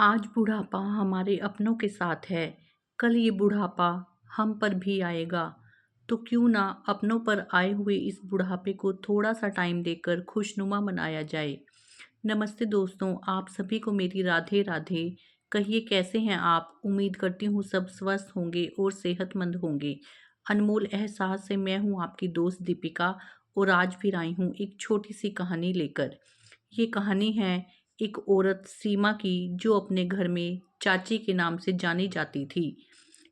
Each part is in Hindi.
आज बुढ़ापा हमारे अपनों के साथ है, कल ये बुढ़ापा हम पर भी आएगा। तो क्यों ना अपनों पर आए हुए इस बुढ़ापे को थोड़ा सा टाइम देकर खुशनुमा बनाया जाए। नमस्ते दोस्तों, आप सभी को मेरी राधे राधे। कहिए कैसे हैं आप? उम्मीद करती हूँ सब स्वस्थ होंगे और सेहतमंद होंगे। अनमोल एहसास से मैं हूँ आपकी दोस्त दीपिका और आज फिर आई हूँ एक छोटी सी कहानी लेकर। ये कहानी है एक औरत सीमा की जो अपने घर में चाची के नाम से जानी जाती थी।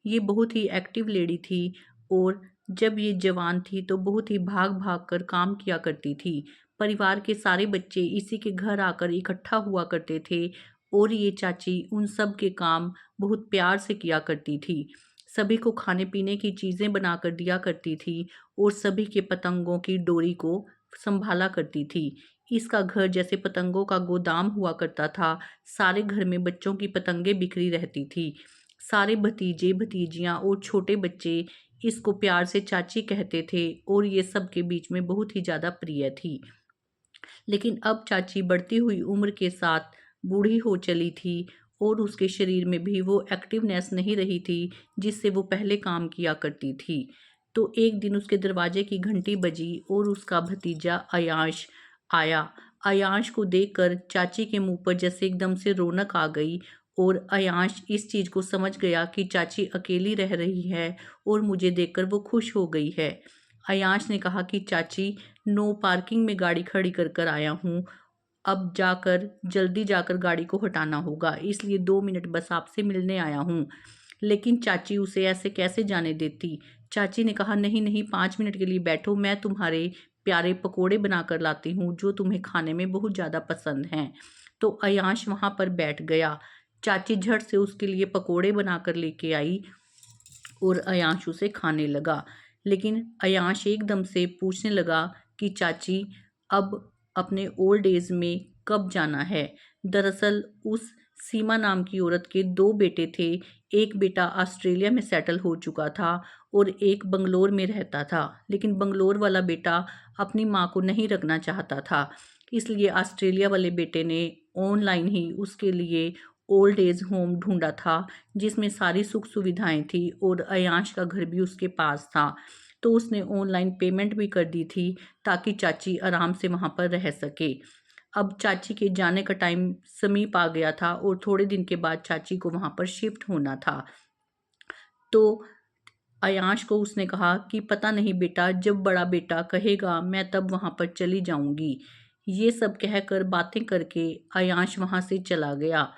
ये बहुत ही एक्टिव लेडी थी और जब ये जवान थी तो बहुत ही भाग भाग कर काम किया करती थी। परिवार के सारे बच्चे इसी के घर आकर इकट्ठा हुआ करते थे और ये चाची उन सब के काम बहुत प्यार से किया करती थी। सभी को खाने पीने की चीज़ें बनाकर दिया करती थी और सभी के पतंगों की डोरी को संभाला करती थी। इसका घर जैसे पतंगों का गोदाम हुआ करता था। सारे घर में बच्चों की पतंगें बिखरी रहती थी। सारे भतीजे भतीजियां और छोटे बच्चे इसको प्यार से चाची कहते थे और ये सबके बीच में बहुत ही ज़्यादा प्रिय थी। लेकिन अब चाची बढ़ती हुई उम्र के साथ बूढ़ी हो चली थी और उसके शरीर में भी वो एक्टिवनेस नहीं रही थी जिससे वो पहले काम किया करती थी। तो एक दिन उसके दरवाजे की घंटी बजी और उसका भतीजा अयांश आया। अयांश को देखकर चाची के मुंह पर जैसे एकदम से रौनक आ गई और अयांश इस चीज़ को समझ गया कि चाची अकेली रह रही है और मुझे देखकर वो खुश हो गई है। अयांश ने कहा कि चाची, नो पार्किंग में गाड़ी खड़ी कर कर आया हूँ। अब जाकर जल्दी जाकर गाड़ी को हटाना होगा, इसलिए 2 मिनट बस आपसे मिलने आया हूँ। लेकिन चाची उसे ऐसे कैसे जाने देती। चाची ने कहा, नहीं नहीं, 5 मिनट के लिए बैठो, मैं तुम्हारे प्यारे पकोड़े बना कर लाती हूँ जो तुम्हें खाने में बहुत ज़्यादा पसंद हैं। तो अयांश वहाँ पर बैठ गया। चाची झट से उसके लिए पकोड़े बना कर लेके आई और अयांश उसे खाने लगा। लेकिन अयांश एकदम से पूछने लगा कि चाची, अब अपने ओल्ड एज में कब जाना है। दरअसल उस सीमा नाम की औरत के 2 बेटे थे। एक बेटा ऑस्ट्रेलिया में सेटल हो चुका था और एक बंगलोर में रहता था। लेकिन बंगलोर वाला बेटा अपनी माँ को नहीं रखना चाहता था, इसलिए ऑस्ट्रेलिया वाले बेटे ने ऑनलाइन ही उसके लिए ओल्ड एज होम ढूंढा था जिसमें सारी सुख सुविधाएं थी और अयांश का घर भी उसके पास था। तो उसने ऑनलाइन पेमेंट भी कर दी थी ताकि चाची आराम से वहाँ पर रह सके। अब चाची के जाने का टाइम समीप आ गया था और थोड़े दिन के बाद चाची को वहाँ पर शिफ्ट होना था। तो अयांश को उसने कहा कि पता नहीं बेटा, जब बड़ा बेटा कहेगा मैं तब वहाँ पर चली जाऊंगी। ये सब कहकर बातें करके अयांश वहाँ से चला गया।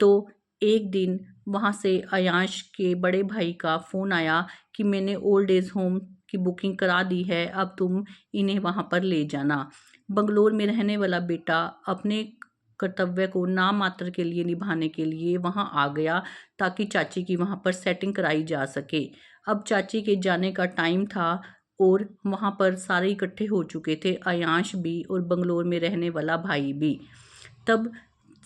तो एक दिन वहाँ से अयांश के बड़े भाई का फ़ोन आया कि मैंने ओल्ड एज होम की बुकिंग करा दी है, अब तुम इन्हें वहाँ पर ले जाना। बंगलोर में रहने वाला बेटा अपने कर्तव्य को नाम मात्र के लिए निभाने के लिए वहाँ आ गया ताकि चाची की वहाँ पर सेटिंग कराई जा सके। अब चाची के जाने का टाइम था और वहाँ पर सारे इकट्ठे हो चुके थे, अयांश भी और बंगलोर में रहने वाला भाई भी। तब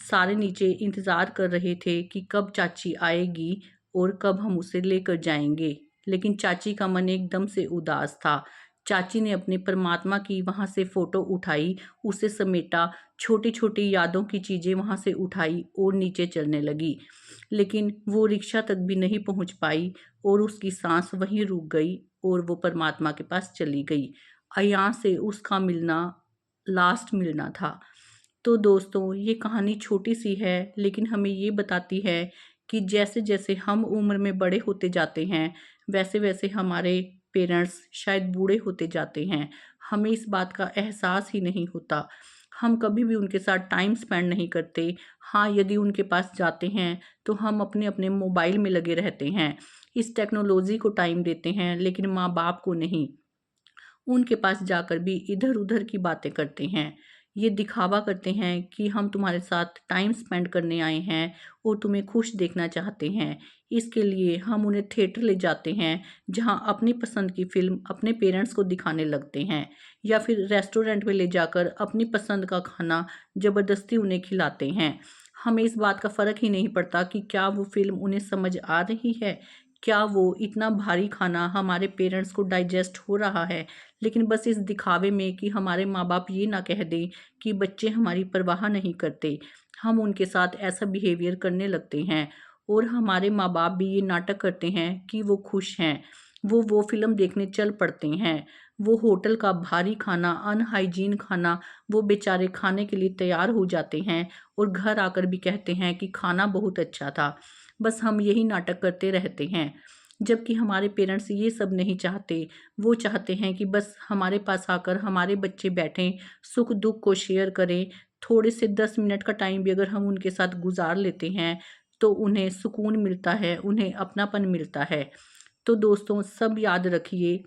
सारे नीचे इंतज़ार कर रहे थे कि कब चाची आएगी और कब हम उसे लेकर जाएंगे। लेकिन चाची का मन एकदम से उदास था। चाची ने अपने परमात्मा की वहाँ से फ़ोटो उठाई, उसे समेटा, छोटी छोटी यादों की चीज़ें वहाँ से उठाई और नीचे चलने लगी। लेकिन वो रिक्शा तक भी नहीं पहुँच पाई और उसकी सांस वहीं रुक गई और वो परमात्मा के पास चली गई। अयाँ से उसका मिलना लास्ट मिलना था। तो दोस्तों, ये कहानी छोटी सी है लेकिन हमें ये बताती है कि जैसे जैसे हम उम्र में बड़े होते जाते हैं वैसे वैसे हमारे पेरेंट्स शायद बूढ़े होते जाते हैं। हमें इस बात का एहसास ही नहीं होता। हम कभी भी उनके साथ टाइम स्पेंड नहीं करते। हाँ, यदि उनके पास जाते हैं तो हम अपने अपने मोबाइल में लगे रहते हैं, इस टेक्नोलॉजी को टाइम देते हैं, लेकिन माँ बाप को नहीं। उनके पास जाकर भी इधर उधर की बातें करते हैं। ये दिखावा करते हैं कि हम तुम्हारे साथ टाइम स्पेंड करने आए हैं और तुम्हें खुश देखना चाहते हैं। इसके लिए हम उन्हें थिएटर ले जाते हैं जहां अपनी पसंद की फिल्म अपने पेरेंट्स को दिखाने लगते हैं, या फिर रेस्टोरेंट में ले जाकर अपनी पसंद का खाना ज़बरदस्ती उन्हें खिलाते हैं। हमें इस बात का फ़र्क ही नहीं पड़ता कि क्या वो फिल्म उन्हें समझ आ रही है, क्या वो इतना भारी खाना हमारे पेरेंट्स को डाइजेस्ट हो रहा है। लेकिन बस इस दिखावे में कि हमारे माँ बाप ये ना कह दें कि बच्चे हमारी परवाह नहीं करते, हम उनके साथ ऐसा बिहेवियर करने लगते हैं। और हमारे माँ बाप भी ये नाटक करते हैं कि वो खुश हैं, वो फिल्म देखने चल पड़ते हैं। वो होटल का भारी खाना, अनहाइजीन खाना, वो बेचारे खाने के लिए तैयार हो जाते हैं और घर आकर भी कहते हैं कि खाना बहुत अच्छा था। बस हम यही नाटक करते रहते हैं। जबकि हमारे पेरेंट्स ये सब नहीं चाहते। वो चाहते हैं कि बस हमारे पास आकर हमारे बच्चे बैठें, सुख दुख को शेयर करें। थोड़े से 10 मिनट का टाइम भी अगर हम उनके साथ गुजार लेते हैं तो उन्हें सुकून मिलता है, उन्हें अपनापन मिलता है। तो दोस्तों, सब याद रखिए,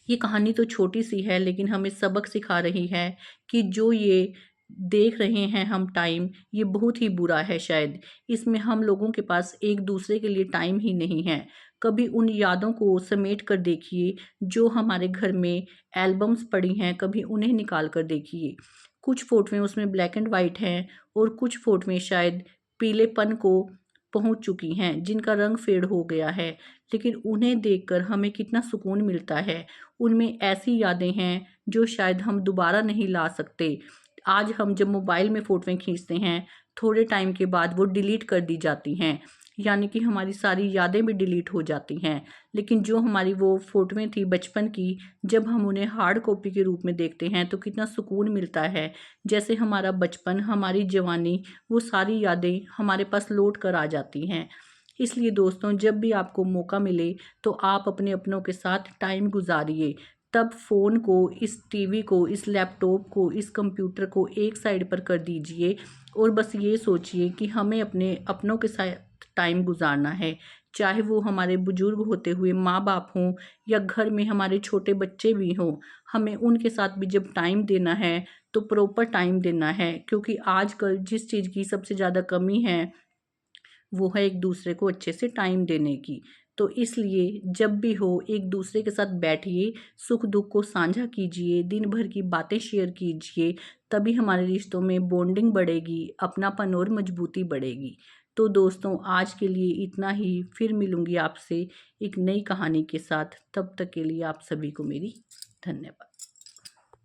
ये कहानी तो छोटी सी है लेकिन हमें सबक सिखा रही है कि जो ये देख रहे हैं हम टाइम, ये बहुत ही बुरा है शायद। इसमें हम लोगों के पास एक दूसरे के लिए टाइम ही नहीं है। कभी उन यादों को समेट कर देखिए जो हमारे घर में एल्बम्स पड़ी हैं, कभी उन्हें निकाल कर देखिए। कुछ फ़ोटोएँ उसमें ब्लैक एंड वाइट हैं और कुछ फ़ोटोएँ शायद पीलेपन को पहुँच चुकी हैं, जिनका रंग फ़ेड हो गया है। लेकिन उन्हें देखकर हमें कितना सुकून मिलता है। उनमें ऐसी यादें हैं जो शायद हम दोबारा नहीं ला सकते। आज हम जब मोबाइल में फ़ोटोएँ खींचते हैं, थोड़े टाइम के बाद वो डिलीट कर दी जाती हैं, यानी कि हमारी सारी यादें भी डिलीट हो जाती हैं। लेकिन जो हमारी वो फ़ोटोएँ थी बचपन की, जब हम उन्हें हार्ड कॉपी के रूप में देखते हैं तो कितना सुकून मिलता है। जैसे हमारा बचपन, हमारी जवानी, वो सारी यादें हमारे पास लौट कर आ जाती हैं। इसलिए दोस्तों, जब भी आपको मौका मिले तो आप अपने अपनों के साथ टाइम गुज़ारिए। तब फ़ोन को, इस टीवी को, इस लैपटॉप को, इस कंप्यूटर को एक साइड पर कर दीजिए और बस ये सोचिए कि हमें अपने अपनों के साथ टाइम गुज़ारना है। चाहे वो हमारे बुज़ुर्ग होते हुए माँ-बाप हों या घर में हमारे छोटे बच्चे भी हों, हमें उनके साथ भी जब टाइम देना है तो प्रॉपर टाइम देना है, क्योंकि आजकल जिस चीज़ की सबसे ज़्यादा कमी है वो है एक दूसरे को अच्छे से टाइम देने की। तो इसलिए जब भी हो एक दूसरे के साथ बैठिए, सुख दुख को साझा कीजिए, दिन भर की बातें शेयर कीजिए, तभी हमारे रिश्तों में बॉन्डिंग बढ़ेगी, अपनापन और मजबूती बढ़ेगी। तो दोस्तों, आज के लिए इतना ही। फिर मिलूंगी आपसे एक नई कहानी के साथ। तब तक के लिए आप सभी को मेरी धन्यवाद।